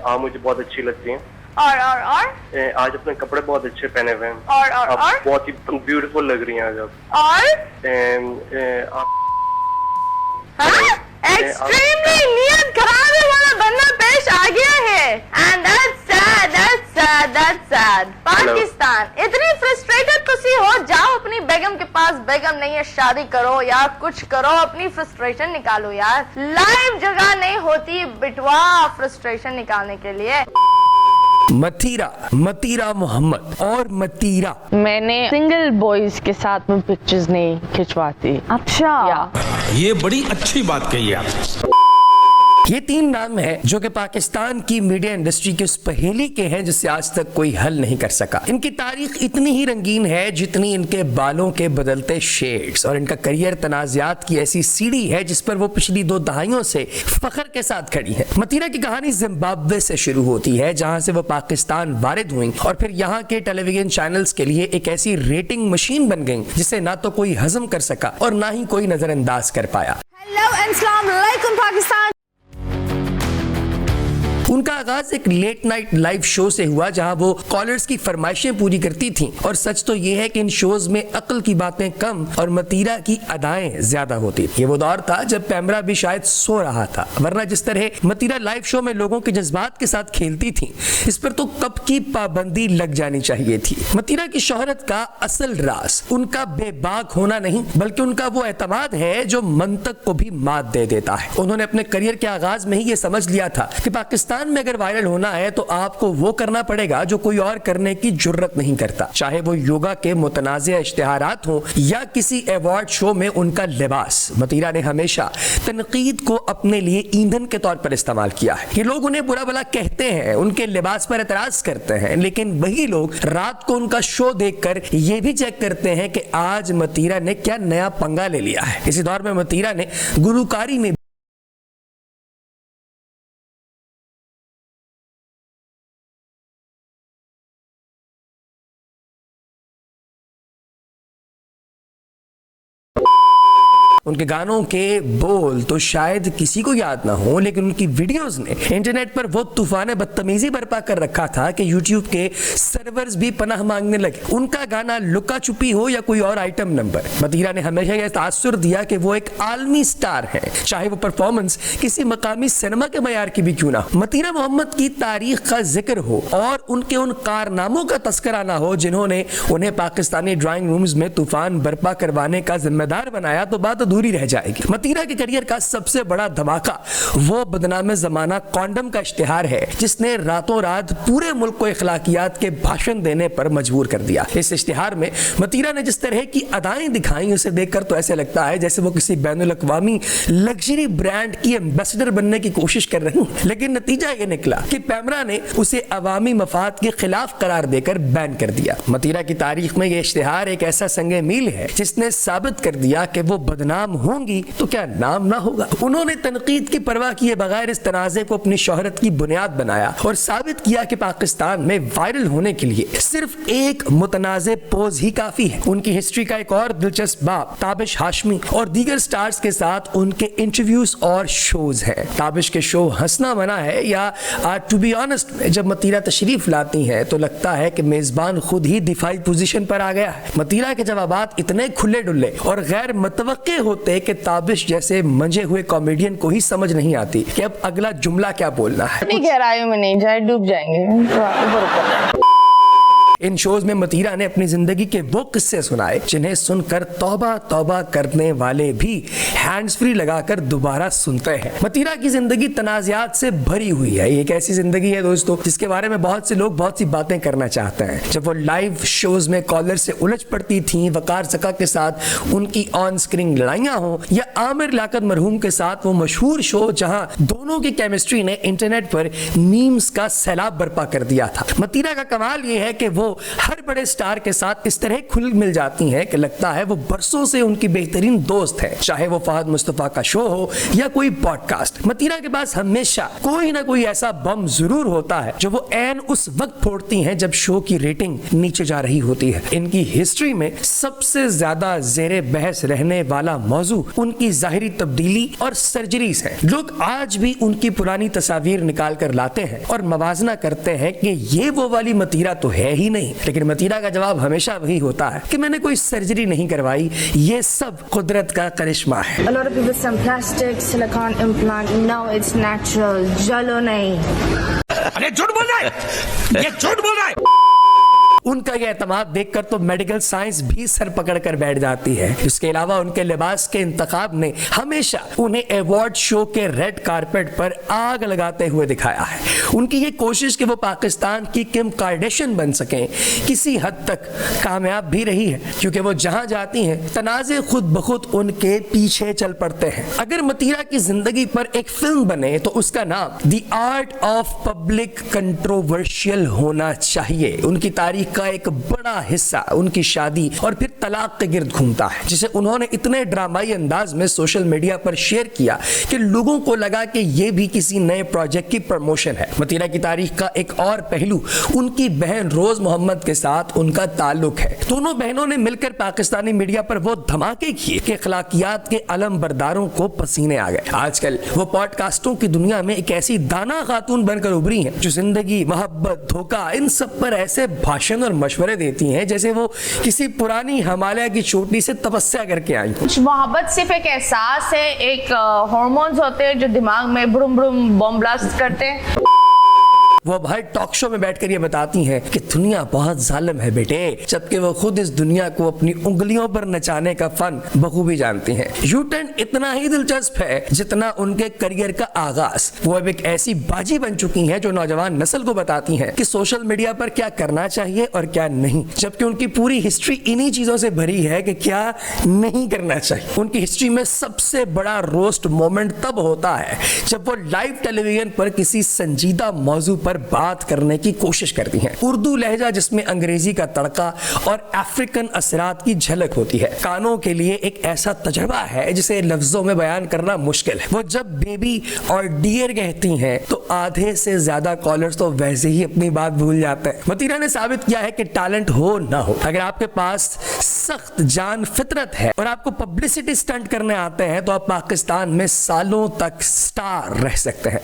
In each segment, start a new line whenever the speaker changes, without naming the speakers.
हाँ मुझे बहुत अच्छी लगती हैं।
और
आज अपने कपड़े बहुत अच्छे पहने हुए हैं।
और
आप बहुत ही ब्यूटीफुल लग रही हैं आज आप।
और एक्सट्रीमली नियत खराब वाला बंदा पेश आ गया है एंड दैट्स सैड। पाकिस्तान इतनी फ्रस्ट्रेटेड तुसी हो जाओ अपनी बेगम के पास, बेगम नहीं है शादी करो या कुछ करो, अपनी फ्रस्ट्रेशन निकालो यार। लाइव जगह नहीं होती बिटवा फ्रस्ट्रेशन निकालने के लिए।
मतीरा मोहम्मद और मतीरा,
मैंने सिंगल बॉयज के साथ में पिक्चर्स नहीं खिंचवाती।
अच्छा,
ये बड़ी अच्छी बात कही आप।
ये 3 नाम हैं जो कि पाकिस्तान की मीडिया इंडस्ट्री के उस पहेली के हैं जिसे आज तक कोई हल नहीं कर सका। इनकी तारीख इतनी ही रंगीन है जितनी इनके बालों के बदलते शेड्स, और इनका करियर तनाज़ात की ऐसी सीढ़ी है जिस पर वो पिछली 2 दहाइयों से फख्र के साथ खड़ी है। मतीरा की कहानी जिम्बाब्वे से शुरू होती है जहां से वो पाकिस्तान वारिद हुई और फिर यहाँ के टेलीविजन चैनल्स के लिए एक ऐसी रेटिंग मशीन बन गई जिसे ना तो कोई हजम कर सका और ना ही कोई नजरअंदाज कर पाया।
हेलो एंड अस्सलाम वालेकुम पाकिस्तान।
उनका आगाज एक लेट नाइट लाइव शो से हुआ जहां वो कॉलर्स की फरमाइशें पूरी करती थीं, और सच तो ये है कि इन शोज में अक्ल की बातें कम और मतीरा की अदाएं ज्यादा होती। ये वो दौर था जब पैमरा भी शायद सो रहा था, वरना जिस तरह मतीरा लाइव शो में लोगों के जज्बात के साथ खेलती थी इस पर तो कब की पाबंदी लग जानी चाहिए थी। मतीरा की शोहरत का असल राज उनका बेबाक होना नहीं बल्कि उनका वो एतमाद है जो मंतक को भी मात दे देता है। उन्होंने अपने करियर के आगाज में ही ये समझ लिया था कि पाकिस्तान में अगर वायरल होना है तो आपको वो करना पड़ेगा जो कोई और करने की जुर्रत नहीं करता, चाहे वो योगा के मुतनाज़िया इश्तिहारात हो या किसी अवार्ड शो में उनका लिबास। मतीरा ने हमेशा तनकीद को अपने लिए ईंधन के तौर पर इस्तेमाल किया है। ये लोग उन्हें बुरा भला कहते हैं, उनके लिबास पर एतराज करते हैं, लेकिन वही लोग रात को उनका शो देखकर ये भी चेक करते हैं कि आज मतीरा ने क्या नया पंगा ले लिया है। इसी दौर में मतीरा ने गुलकारी में उनके गानों के बोल तो शायद किसी को याद ना हो, लेकिन उनकी वीडियोस ने इंटरनेट पर वो तूफान बदतमीजी बर्पा कर रखा था कि यूट्यूब के सर्वर्स भी पनाह मांगने लगे। उनका गाना लुका छुपी हो या कोई और आइटम नंबर, मतीरा ने हमेशा यह तासुर दिया कि वो एक आलमी स्टार है, चाहे वो परफॉर्मेंस किसी मकामी सिनेमा के मयार की भी क्यों ना हो। मतीरा मोहम्मद की तारीख का जिक्र हो और उनके उन कारनामों का तस्करा ना हो जिन्होंने उन्हें पाकिस्तानी ड्राइंग रूम्स में तूफान बर्पा करवाने का जिम्मेदार बनाया तो बात अधूरी रह जाएगी। मतीरा के करियर का सबसे बड़ा धमाका वो बदनाम जमाना कॉन्डम का इश्तिहार है जिसने रातों रात पूरे मुल्क को इखलाकियात के भाषण देने पर मजबूर कर दिया। इस इश्तिहार में मतीरा ने जिस तरह की अदाएं दिखाई उसे देखकर तो ऐसे लगता है जैसे वो किसी बैनुल अक़वामी लग्जरी ब्रांड की एम्बेसडर बनने की कोशिश कर रही है, लेकिन नतीजा ये निकला कि पैमरा ने उसे अवामी मफाद के खिलाफ करार देकर बैन कर दिया। मतीरा की तारीख में यह इश्तिहार एक ऐसा संगे मील है जिसने साबित कर दिया कि वो बदनाम होंगी तो क्या नाम ना होगा। उन्होंने तनकीद की परवाह किए बगैर इस तनाज़े को अपनी शोहरत की बुनियाद बनाया और साबित किया कि पाकिस्तान में वायरल होने के लिए सिर्फ एक मुतनाज़े पोज ही काफी है। उनकी हिस्ट्री का एक और दिलचस्प बाब ताबिश हाशमी और दीगर स्टार्स के साथ उनके इंटरव्यूज और शोज है। ताबिश के शो हंसना मना है या टू बी ऑनेस्ट में जब मतीरा तशरीफ लाती है तो लगता है कि मेजबान खुद ही दिफाई पोजीशन पर आ गया है। मतीरा के जवाबात इतने खुले डुल्ले और गैर मुतवक्के होते कि ताबिश जैसे मंजे हुए कॉमेडियन को ही समझ नहीं आती कि अब अगला जुमला क्या बोलना है।
गहराइयों में नहीं जाए, डूब जाएंगे।
इन शोज में मतीरा ने अपनी जिंदगी के वो किस्से सुनाए जिन्हें सुनकर तौबा तौबा करने वाले भी हैंड्स फ्री लगाकर दोबारा सुनते हैं। मतीरा की जिंदगी तनाज़ात से भरी हुई है। एक ऐसी जिंदगी है दोस्तों जिसके बारे में बहुत से लोग बहुत सी बातें करना चाहते हैं। जब वो लाइव शोज में कॉलर से उलझ पड़ती थी, वकार सका के साथ उनकी ऑन स्क्रीन लड़ाइयां हो या आमिर लियाकत मरहूम के साथ वो मशहूर शो जहां दोनों की केमिस्ट्री ने इंटरनेट पर मीम्स का सैलाब बर्पा कर दिया था। मतीरा का कमाल ये है कि वो वो हर बड़े स्टार के साथ इस तरह खुल मिल जाती हैं कि लगता है वो बरसों से उनकी बेहतरीन दोस्त है, चाहे वो फहद मुस्तफा का शो हो या कोई पॉडकास्ट। मतीना के पास हमेशा कोई ना कोई ऐसा बम जरूर होता है जो वो ऐन उस वक्त फोड़ती हैं जब शो की रेटिंग नीचे जा रही होती है। इनकी हिस्ट्री में सबसे ज्यादा जेरे बहस रहने वाला मौजू उनकी जाहिरी तब्दीली और सर्जरीज है। लोग आज भी उनकी पुरानी तस्वीर निकाल कर लाते हैं और मवाजना करते हैं कि ये वो वाली मतीरा तो है ही नहीं, लेकिन मतीरा का जवाब हमेशा वही होता है कि मैंने कोई सर्जरी नहीं करवाई, ये सब कुदरत का करिश्मा है।
A lot of people some plastic silicone implant. No, it's natural. जलो नहीं।
अरे झूठ बोल रहा है, ये झूठ बोल रहा है।
उनका यह एतमाद देखकर तो मेडिकल साइंस भी सर पकड़ कर बैठ जाती है। इसके अलावा उनके लिबास के इंतखाब ने हमेशा उन्हें अवार्ड शो के रेड कारपेट पर आग लगाते हुए दिखाया है। उनकी ये कोशिश कि वो पाकिस्तान की किम कार्डेशियन बन सकें किसी हद तक कामयाब भी रही है, क्योंकि वो जहां जाती हैं तनाज़े खुद ब खुद उनके पीछे चल पड़ते हैं। अगर मतीरा की जिंदगी पर एक फिल्म बने तो उसका नाम the art of public controversial होना चाहिए। उनकी तारीख का एक बड़ा हिस्सा उनकी शादी और फिर तलाक के गिर्द घूमता है, जिसे उन्होंने इतने ड्रामाई अंदाज में सोशल मीडिया पर शेयर किया कि लोगों को लगा कि यह भी किसी नए प्रोजेक्ट की प्रमोशन है। मतीरा की तारीख का एक और पहलू उनकी बहन रोज मोहम्मद के साथ उनका ताल्लुक है। दोनों बहनों ने मिलकर पाकिस्तानी मीडिया पर वो धमाके किए कि अखलाकियात के अलम बरदारों को पसीने आ गए। आजकल वो पॉडकास्टों की दुनिया में एक ऐसी दाना खातून बनकर उभरी हैं जो जिंदगी, मोहब्बत, धोखा, इन सब पर ऐसे भाषण और मशवरे देती हैं जैसे वो किसी पुरानी हिमालय की चोटी से तपस्या करके आई।
मोहब्बत सिर्फ एक एहसास है, एक हार्मोन्स होते हैं जो दिमाग में ब्रुम ब्रुम बम ब्लास्ट करते हैं।
वो हर टॉक शो में बैठकर ये बताती हैं कि दुनिया बहुत जालिम है बेटे, जबकि वो खुद इस दुनिया को अपनी उंगलियों पर नचाने का फन बखूबी जानती हैं। यू टर्न इतना ही दिलचस्प है जितना उनके करियर का आगाज। वो अब एक ऐसी बाजी बन चुकी हैं जो नौजवान नस्ल को बताती हैं कि सोशल मीडिया पर क्या करना चाहिए और क्या नहीं, जबकि उनकी पूरी हिस्ट्री इन्हीं चीजों से भरी है कि क्या नहीं करना चाहिए। उनकी हिस्ट्री में सबसे बड़ा रोस्ट मोमेंट तब होता है जब वो लाइव टेलीविजन पर किसी संजीदा मौजू पर बात करने की कोशिश करती हैं। उर्दू लहजा जिसमें अंग्रेजी का तड़का और अफ्रीकन असरात की झलक होती है, कानों के लिए एक ऐसा तजर्बा है जिसे लफ्जों में बयान करना मुश्किल है। वो जब बेबी और डियर कहती हैं तो आधे से ज्यादा कॉलर्स तो वैसे ही अपनी बात भूल जाते हैं। मतीरा ने साबित किया है कि टैलेंट हो ना हो, अगर आपके पास सख्त जान फितरत है और आपको पब्लिसिटी स्टंट करने आते हैं तो आप पाकिस्तान में सालों तक स्टार रह सकते हैं।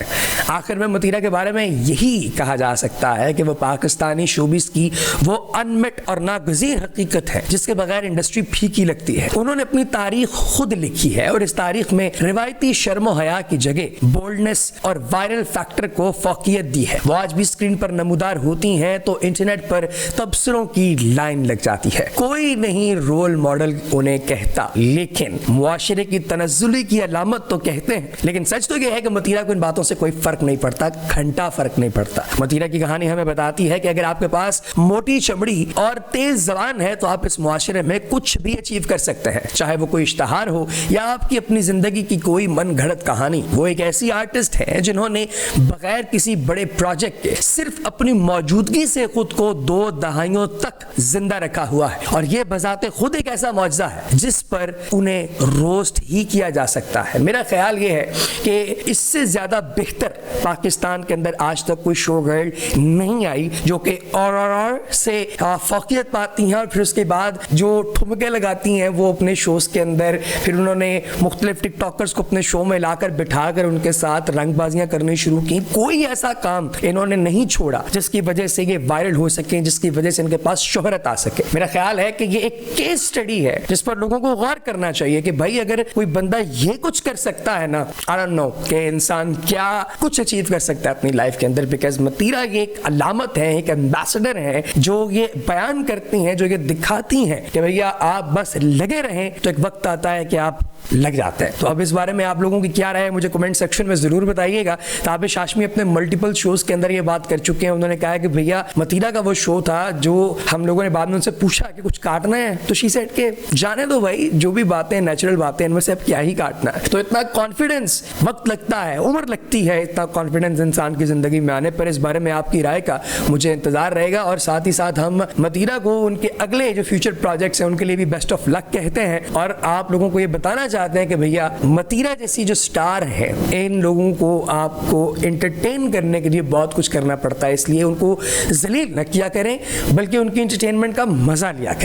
आखिर में मतीरा के बारे में यही कहा जा सकता है कि वो पाकिस्तानी शोबिस की वो अनमेट और नागजीर हकीकत है जिसके बगैर इंडस्ट्री फीकी लगती है। उन्होंने अपनी तारीख खुद लिखी है और इस तारीख में रिवायती शर्म और हया की जगह बोल्डनेस और वायरल फैक्टर को फौकियत दी है। वो आज भी स्क्रीन पर नमूदार होती हैं तो इंटरनेट पर तबसरों की लाइन लग जाती है। कोई नहीं रोल मॉडल उन्हें कहता, लेकिन मुआशरे की तनज़्ज़ुली की अलामत तो कहते हैं। लेकिन सच तो यह है कि मतीरा को इन बातों से कोई फर्क नहीं पड़ता, घंटा फर्क नहीं पड़ता। मतीरा की कहानी हमें बताती है कि अगर आपके पास मोटी चमड़ी और तेज जबान है तो आप इस मुआशरे में कुछ भी अचीव कर सकते हैं, चाहे वो कोई इश्तहार हो या आपकी अपनी जिंदगी की कोई मन घड़त कहानी। वो एक ऐसी आर्टिस्ट है जिन्होंने बगैर किसी बड़े प्रोजेक्ट के सिर्फ अपनी मौजूदगी से खुद को 2 दहाइयों तक जिंदा रखा हुआ है और यह बजाते खुद एक ऐसा मौजज़ा है जिस पर उन्हें रोस्ट ही किया जा सकता है। मेरा ख्याल यह है कि इससे ज्यादा बेहतर पाकिस्तान के अंदर आज तक कोई शो गर्ल नहीं आई जो कि और से फौकियत पाती हैं और फिर उसके बाद जो ठुमके लगाती हैं वो अपने शोज के अंदर। फिर उन्होंने मुख्तलिफ टिकटॉकर्स को अपने शो में लाकर बिठाकर उनके साथ रंगबाजियां करनी शुरू की। कोई ऐसा काम इन्होंने नहीं छोड़ा जिसकी वजह से ये वायरल हो सके, जिसकी वजह से इनके पास शोहरत आ सके। मेरा ख्याल है कि ये एक केस स्टडी है जिस पर लोगों को गौर करना चाहिए कि भाई अगर कोई बंदा ये कुछ कर सकता है ना, आई डोंट नो कि इंसान क्या कुछ अचीव कर सकता है अपनी लाइफ के अंदर। बिकॉज मतीरा ये एक अलामत है, एक एम्बेसडर है जो ये बयान करती हैं, जो ये दिखाती हैं कि भैया आप बस लगे रहें तो एक वक्त आता है कि आप लग जाते हैं। तो अब इस बारे में आप लोगों की क्या राय है मुझे कमेंट सेक्शन में जरूर बताइएगा। ताबिश हाशमी अपने मल्टीपल शोज के अंदर ये बात कर चुके हैं। उन्होंने कहा कि भैया मतीरा का वो शो था जो हम लोगों ने बाद में उनसे पूछा कि कुछ काटना करना है? तो शी सेड के जाने दो भाई, जो भी बातें नेचुरल बातें इनमें से अब क्या ही काटना है। तो इतना कॉन्फिडेंस वक्त लगता है, उम्र लगती है इतना कॉन्फिडेंस इंसान की जिंदगी में आने पर। इस बारे में आपकी राय का मुझे इंतजार रहेगा और साथ ही साथ हम मतीरा को उनके अगले जो फ्यूचर प्रोजेक्ट्स हैं उनके लिए भी बेस्ट ऑफ लक कहते हैं और आप लोगों को ये बताना चाहते हैं कि भैया मतीरा जैसी जो स्टार है इन लोगों को आपको एंटरटेन करने के लिए बहुत कुछ करना पड़ता है, इसलिए उनको जलील न किया करें बल्कि उनकी एंटरटेनमेंट का मजा लिया करें।